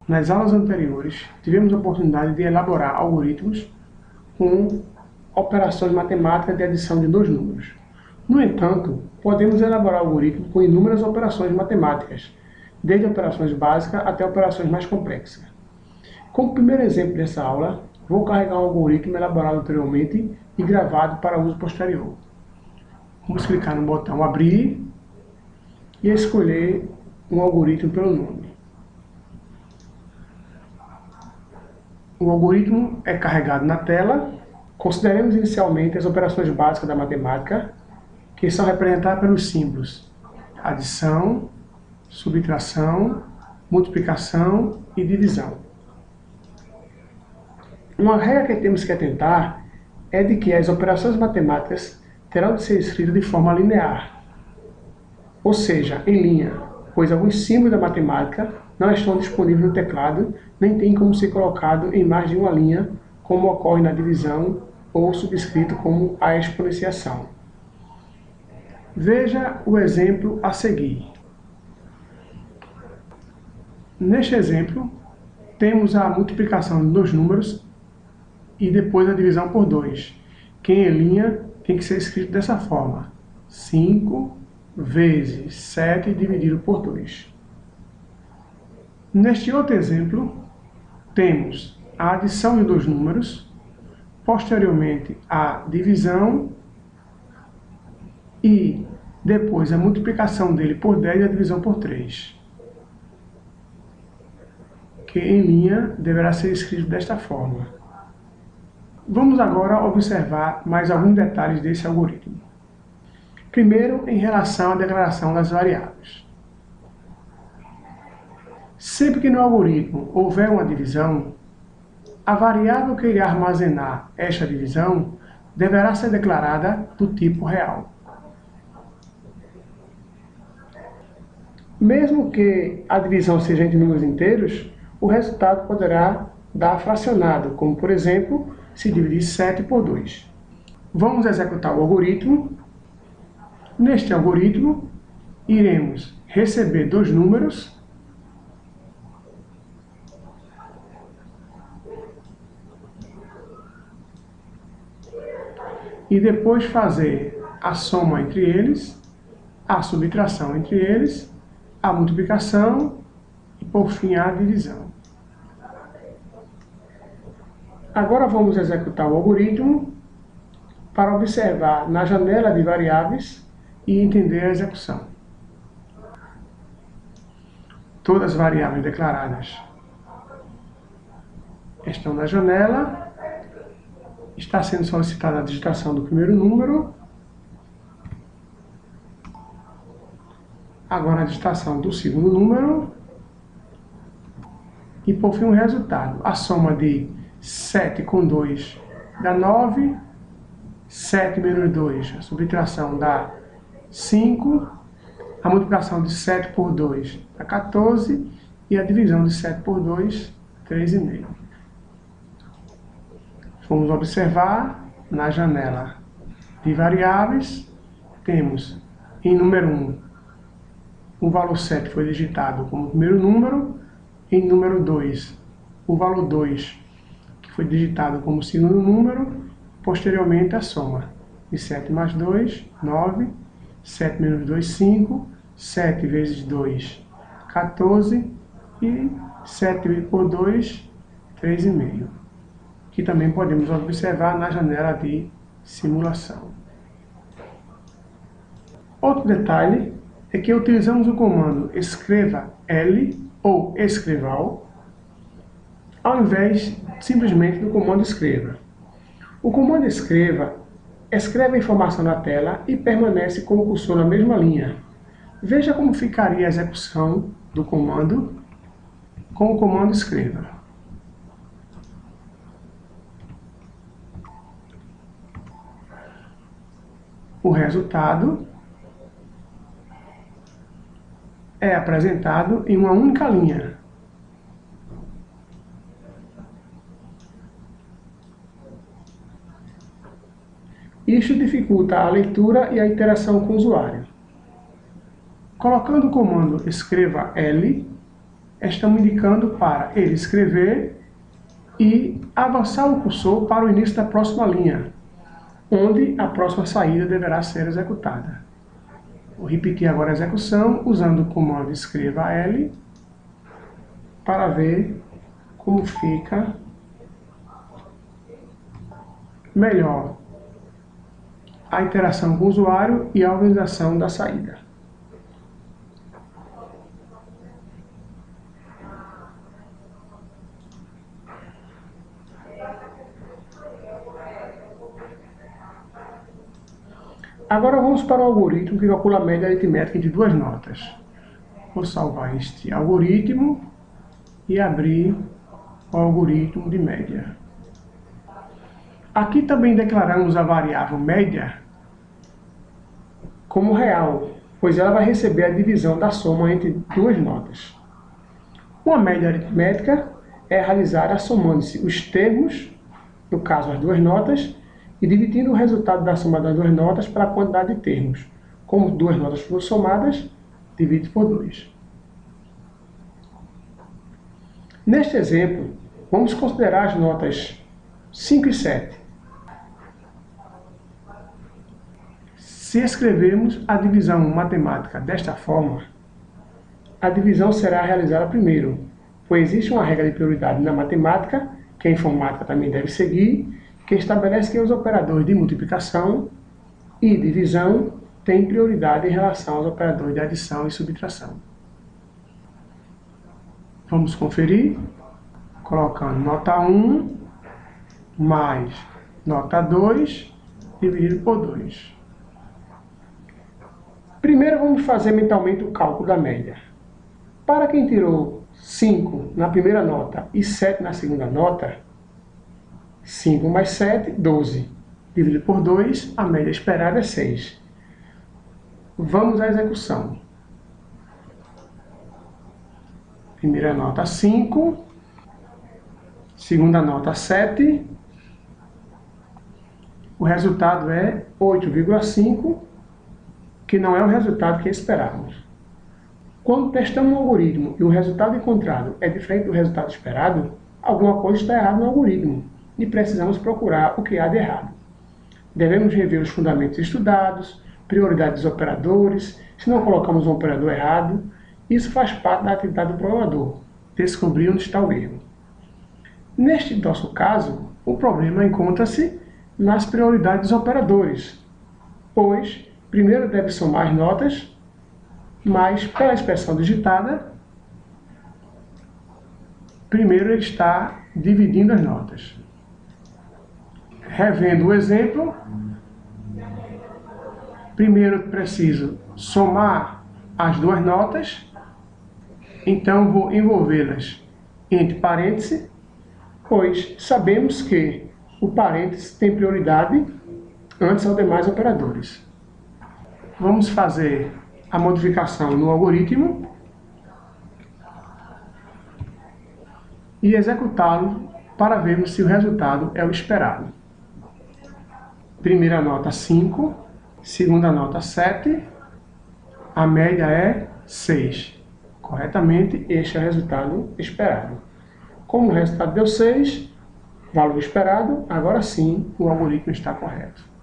Nas aulas anteriores, tivemos a oportunidade de elaborar algoritmos com operações matemáticas de adição de dois números. No entanto, podemos elaborar algoritmos com inúmeras operações matemáticas, desde operações básicas até operações mais complexas. Como primeiro exemplo dessa aula, vou carregar um algoritmo elaborado anteriormente e gravado para uso posterior. Vamos clicar no botão Abrir e escolher um algoritmo pelo nome. O algoritmo é carregado na tela. Consideremos inicialmente as operações básicas da matemática, que são representadas pelos símbolos adição, subtração, multiplicação e divisão. Uma regra que temos que atentar é de que as operações matemáticas terão de ser escritas de forma linear, ou seja, em linha, pois alguns símbolos da matemática não estão disponíveis no teclado, nem tem como ser colocado em mais de uma linha, como ocorre na divisão ou subscrito como a exponenciação. Veja o exemplo a seguir. Neste exemplo, temos a multiplicação de dois números e depois a divisão por 2, que em linha tem que ser escrito dessa forma: 5 vezes 7 dividido por 2. Neste outro exemplo, temos a adição de dois números, posteriormente a divisão e depois a multiplicação dele por 10 e a divisão por 3, que em linha deverá ser escrito desta forma. Vamos agora observar mais alguns detalhes desse algoritmo. Primeiro, em relação à declaração das variáveis. Sempre que no algoritmo houver uma divisão, a variável que irá armazenar esta divisão deverá ser declarada do tipo real. Mesmo que a divisão seja entre números inteiros, o resultado poderá dar fracionado, como por exemplo, se dividir 7 por 2. Vamos executar o algoritmo. Neste algoritmo, iremos receber dois números e depois fazer a soma entre eles, a subtração entre eles, a multiplicação e, por fim, a divisão. Agora vamos executar o algoritmo para observar na janela de variáveis e entender a execução. Todas as variáveis declaradas estão na janela. Está sendo solicitada a digitação do primeiro número. Agora a digitação do segundo número. E por fim o resultado. A soma de 7 com 2 dá 9. 7 menos 2, a subtração dá 5. A multiplicação de 7 por 2 dá 14. E a divisão de 7 por 2, 3,5. Vamos observar na janela de variáveis, temos em número 1, o valor 7 foi digitado como primeiro número, em número 2, o valor 2, que foi digitado como segundo número, posteriormente a soma de 7 mais 2, 9, 7 menos 2, 5, 7 vezes 2, 14 e 7 dividido por 2, 3,5. Que também podemos observar na janela de simulação. Outro detalhe é que utilizamos o comando escreva L ou escreval, ao invés simplesmente do comando escreva. O comando escreva escreve a informação na tela e permanece com o cursor na mesma linha. Veja como ficaria a execução do comando com o comando escreva. O resultado é apresentado em uma única linha. Isso dificulta a leitura e a interação com o usuário. Colocando o comando escreva L, estamos indicando para ele escrever e avançar o cursor para o início da próxima linha, onde a próxima saída deverá ser executada. Vou repetir agora a execução, usando o comando escreva L, para ver como fica melhor a interação com o usuário e a organização da saída. Agora vamos para o algoritmo que calcula a média aritmética de duas notas. Vou salvar este algoritmo e abrir o algoritmo de média. Aqui também declaramos a variável média como real, pois ela vai receber a divisão da soma entre duas notas. Uma média aritmética é realizada somando-se os termos, no caso as duas notas, e dividindo o resultado da soma das duas notas pela quantidade de termos. Como duas notas foram somadas, divide por 2. Neste exemplo, vamos considerar as notas 5 e 7. Se escrevermos a divisão matemática desta forma, a divisão será realizada primeiro, pois existe uma regra de prioridade na matemática, que a informática também deve seguir, que estabelece que os operadores de multiplicação e divisão têm prioridade em relação aos operadores de adição e subtração. Vamos conferir, colocando nota 1 mais nota 2 dividido por 2. Primeiro vamos fazer mentalmente o cálculo da média. Para quem tirou 5 na primeira nota e 7 na segunda nota, 5 mais 7, 12. Dividido por 2, a média esperada é 6. Vamos à execução. Primeira nota 5, segunda nota 7. O resultado é 8,5, que não é o resultado que esperávamos. Quando testamos um algoritmo e o resultado encontrado é diferente do resultado esperado, alguma coisa está errada no algoritmo e precisamos procurar o que há de errado. Devemos rever os fundamentos estudados, prioridade dos operadores, se não colocamos um operador errado. Isso faz parte da atividade do programador, descobrir onde está o erro. Neste nosso caso, o problema encontra-se nas prioridades dos operadores, pois primeiro deve somar as notas, mas pela expressão digitada, primeiro ele está dividindo as notas. Revendo o exemplo, primeiro preciso somar as duas notas, então vou envolvê-las entre parênteses, pois sabemos que o parênteses tem prioridade antes aos demais operadores. Vamos fazer a modificação no algoritmo e executá-lo para vermos se o resultado é o esperado. Primeira nota 5, segunda nota 7, a média é 6. Corretamente, este é o resultado esperado. Como o resultado deu 6, valor esperado, agora sim o algoritmo está correto.